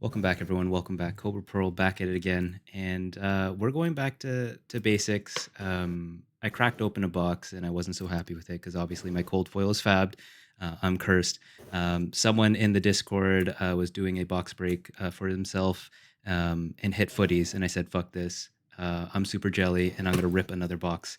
Welcome back, everyone. Welcome back. Cobra Pearl back at it again. And we're going back to basics. I cracked open a box and I wasn't so happy with it because obviously my cold foil is fabbed. I'm cursed. Someone in the Discord was doing a box break for himself and hit footies. And I said, fuck this. I'm super jelly and I'm going to rip another box.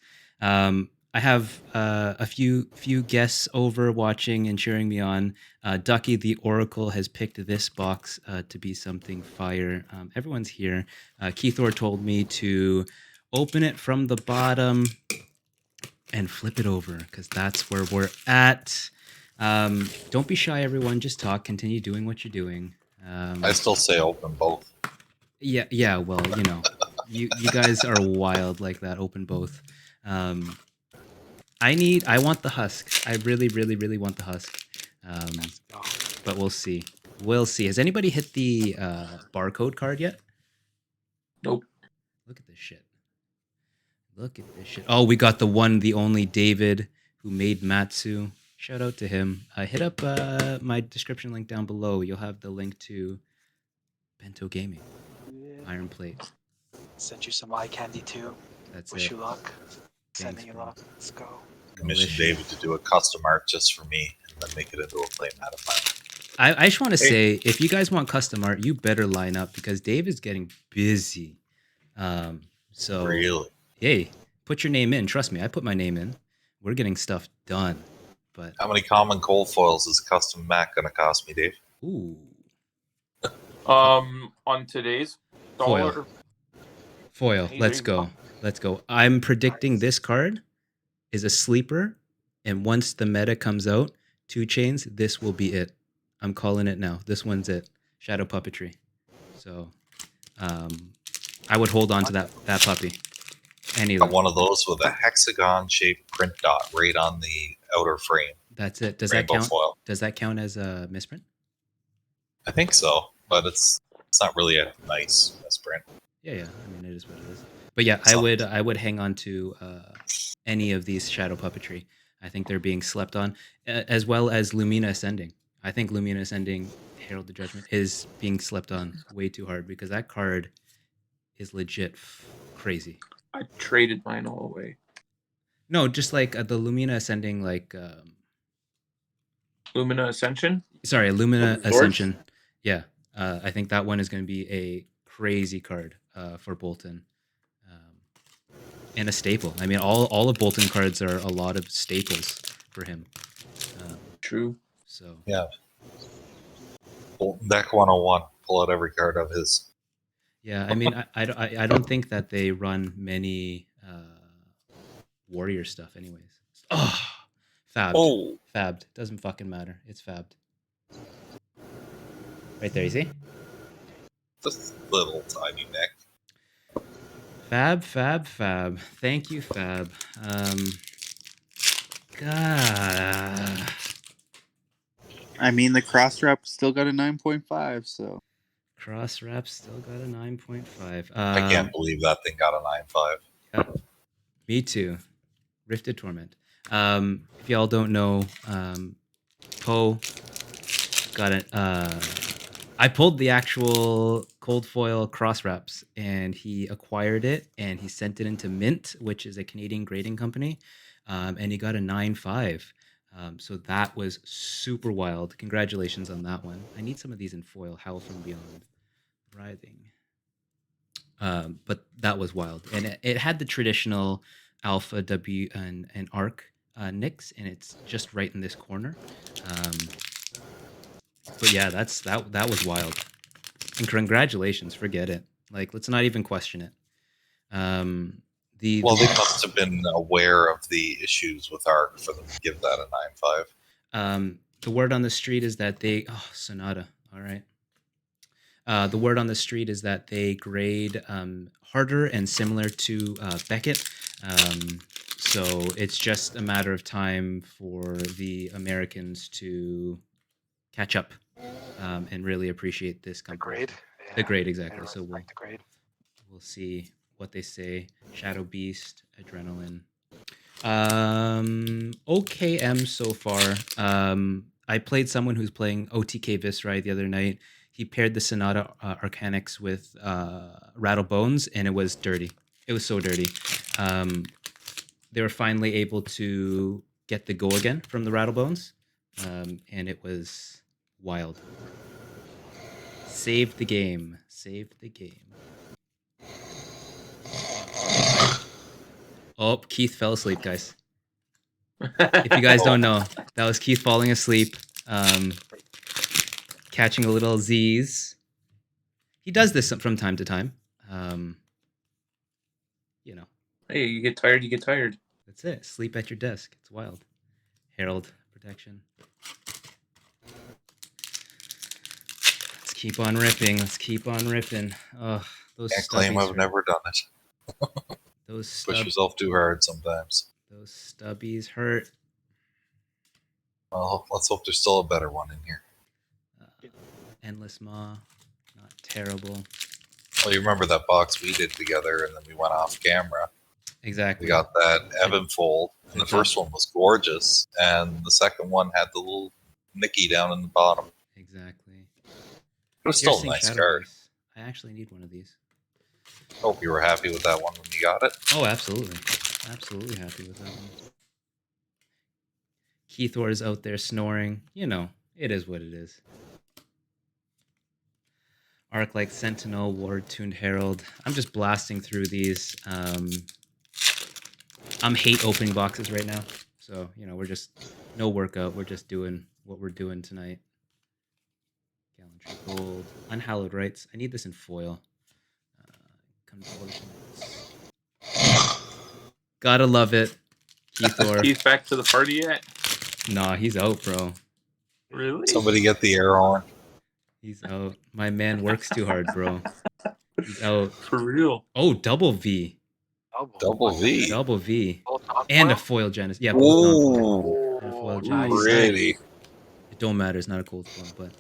I have a few guests over watching and cheering me on. Ducky the Oracle has picked this box to be something fire. Everyone's here. Keithor told me to open it from the bottom and flip it over because that's where we're at. Don't be shy, everyone. Just talk. Continue doing what you're doing. I still say open both. Yeah. Well, you guys are wild like that. Open both. I want the husk. I really want the husk. But we'll see. We'll see. Has anybody hit the barcode card yet? Nope. Look at this shit. Look at this shit. Oh, we got the one, the only David who made Matsu. Shout out to him. Hit up my description link down below. You'll have the link to Bento Gaming. Iron Plate. Send you some eye candy too. That's Wish it. you luck. Thanks, Sending you bro. luck. Let's go. Commission David to do a custom art just for me and then make it into a playmat of mine. I just want to say, if you guys want custom art, you better line up because Dave is getting busy. So Really? hey, put your name in. Trust me, I put my name in. We're getting stuff done. But How many common cold foils is a custom mat going to cost me, Dave? ooh, On today's dollar. foil. Hey, Let's there you go. Let's go. I'm predicting this card is a sleeper, and once the meta comes out, 2 chains, this will be it. I'm calling it now. This one's it. Shadow puppetry. So, I would hold on to that puppy. Any of Got them. one of those with a hexagon-shaped print dot right on the outer frame. That's it. Does Rainbow that count? foil. Does that count as a misprint? I think so, but it's not really a nice misprint. Yeah. I mean, it is what it is. But yeah, I would hang on to any of these shadow puppetry. I think they're being slept on, as well as Lumina Ascending. I think Lumina Ascending, Herald the Judgment, is being slept on way too hard because that card is legit crazy. I traded mine all away. No, just like the Lumina Ascending, like Lumina Ascension? sorry, Lumina Swords? Ascension. Yeah, I think that one is going to be a crazy card for Bolton. And a staple. I mean, all of Bolton cards are a lot of staples for him. True. So Yeah. Bolton Deck 101. Pull out every card of his. yeah, I mean, I don't think that they run many warrior stuff, anyways. Oh, fabbed. Oh! Fabbed. Doesn't fucking matter. It's fabbed. Right there, you see? This little tiny neck. Fab. Thank you, Fab. God. I mean, the cross rep still got a 9.5, so. Cross rep still got a 9.5. I can't believe that thing got a 9.5. Yeah, me too. Rifted Torment. If y'all don't know, Poe got it. I pulled the actual cold foil cross reps and he acquired it and he sent it into Mint, which is a Canadian grading company, and he got a 9.5. So that was super wild. Congratulations on that one. I need some of these in foil. Howl from Beyond. Writhing. But that was wild. And it had the traditional Alpha, W, and Arc nicks, and it's just right in this corner. But yeah, that was wild. And congratulations, forget it. Like, let's not even question it. They must have been aware of the issues with Arc for them to give that a 9.5. The word on the street is that they Sonata. All right. The word on the street is that they grade harder and similar to Beckett. So it's just a matter of time for the Americans to catch up and really appreciate this company. The grade. Yeah. The grade, exactly. Really So like the grade. we'll see what they say. Shadow Beast, Adrenaline. OKM so far. I played someone who's playing OTK Viscerai the other night. he paired the Sonata Arcanics with Rattle Bones, and it was dirty. It was so dirty. They were finally able to get the go again from the Rattle Bones, and it was wild. Saved the game. Saved the game. Oh, Keith fell asleep, guys. If you guys don't know, that was Keith falling asleep, catching a little Z's. He does this from time to time. You know. Hey, you get tired, you get tired. That's it. Sleep at your desk. It's wild. Herald protection. Let's keep on ripping. Let's keep on ripping. Oh, those Can't claim stubbies I've never done it. Those Push yourself too hard sometimes. Those stubbies hurt. Well, let's hope there's still a better one in here. Endless Maw. Not terrible. Well, you remember that box we did together, and then we went off camera. Exactly. We got that Evan fold, and the first one was gorgeous, and the second one had the little Nicky down in the bottom. Exactly. It was still a nice card. I actually need one of these. Hope you were happy with that one when you got it. Oh, absolutely. Absolutely happy with that one. Keithor is out there snoring. You know, it is what it is. Arc like Sentinel, Ward Tuned Herald. I'm just blasting through these. I'm hate opening boxes right now. So, you know, we're just no workout. We're just doing what we're doing tonight. Gallantry Gold. Unhallowed Rites. I need this in foil. Convulsions. Gotta love it. Keithor. He's back to the party yet? Nah, he's out, bro. Really? Somebody get the air horn. He's out. My man works too hard, bro. He's out. For real. Oh, double V. Double V. Double V. Both non-foil? And a foil Genesis. Yeah, both non-foil. And a foil Ooh, Genesis. Pretty. It don't matter. It's not a cold foil,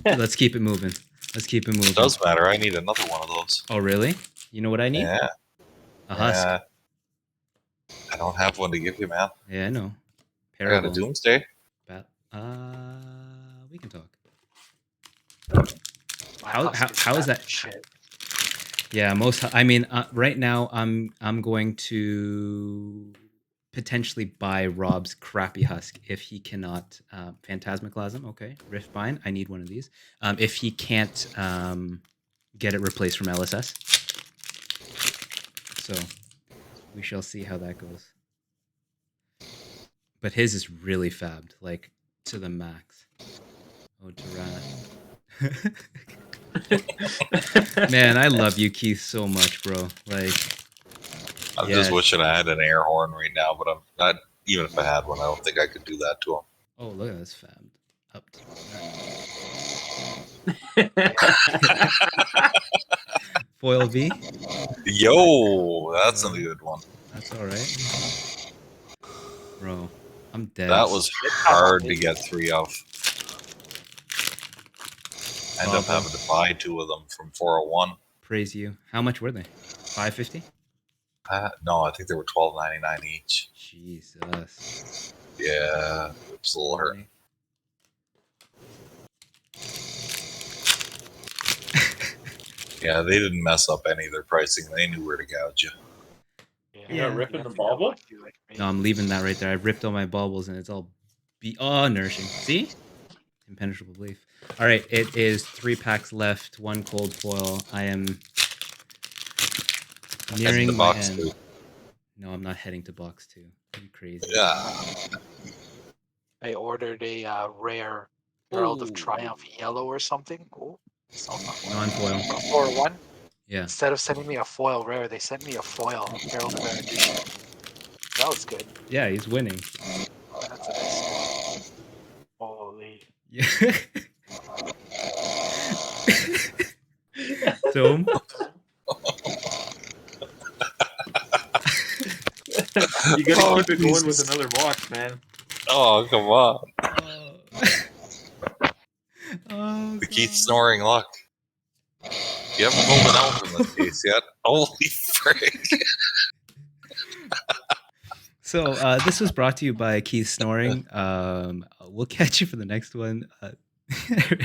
but let's keep it moving. Let's keep it moving. It does matter. I need another one of those. Oh, really? You know what I need? Yeah. A husk. Yeah. I don't have one to give you, man. Yeah, I know. I got a Parable. Doomsday. We can talk. My How Huskies is that? Shit. Yeah, I mean, right now I'm going to potentially buy Rob's crappy husk if he cannot Phantasmaclasm. Okay, Riftbind. I need one of these. If he can't get it replaced from LSS, so we shall see how that goes. But his is really fabbed, like to the max. Oh, Durat. Man, I love you, Keith, so much, bro. Like, I'm just wishing I had an air horn right now, but I'm not. Even if I had one, I don't think I could do that to him. Oh, look at this fabbed. Up to Foil V. Yo, that's a good one. That's all right, bro. I'm dead. That was hard to get 3 of. I ended up having to buy 2 of them from 401. Praise you. How much were they? $5.50? No, I think they were $12.99 each. Jesus. Yeah, it's a little hurt. Yeah, they didn't mess up any of their pricing. They knew where to gouge you. Yeah, ripping the bauble? No, I'm leaving that right there. I ripped all my baubles and it's all nourishing. See? Impenetrable belief. All right, it is 3 packs left, 1 cold foil. I am nearing the my box end. 2. No, I'm not heading to box 2. Are you crazy? Yeah. I ordered a rare Herald of Triumph yellow or something. Oh, Non-foil. 401. Yeah. Instead of sending me a foil rare, they sent me a foil Herald Rare Edition. That was good. Yeah, he's winning. That's a nice. Holy. Yeah. Dome. You gotta keep it going with another box, man. Oh, come on. Oh, The Keith Snoring luck. You haven't pulled an elf in this case yet. Holy frick. So this was brought to you by Keith Snoring. We'll catch you for the next one.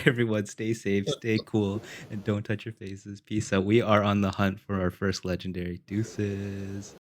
Everyone, stay safe, stay cool, and don't touch your faces. Peace out. We are on the hunt for our first legendary. Deuces.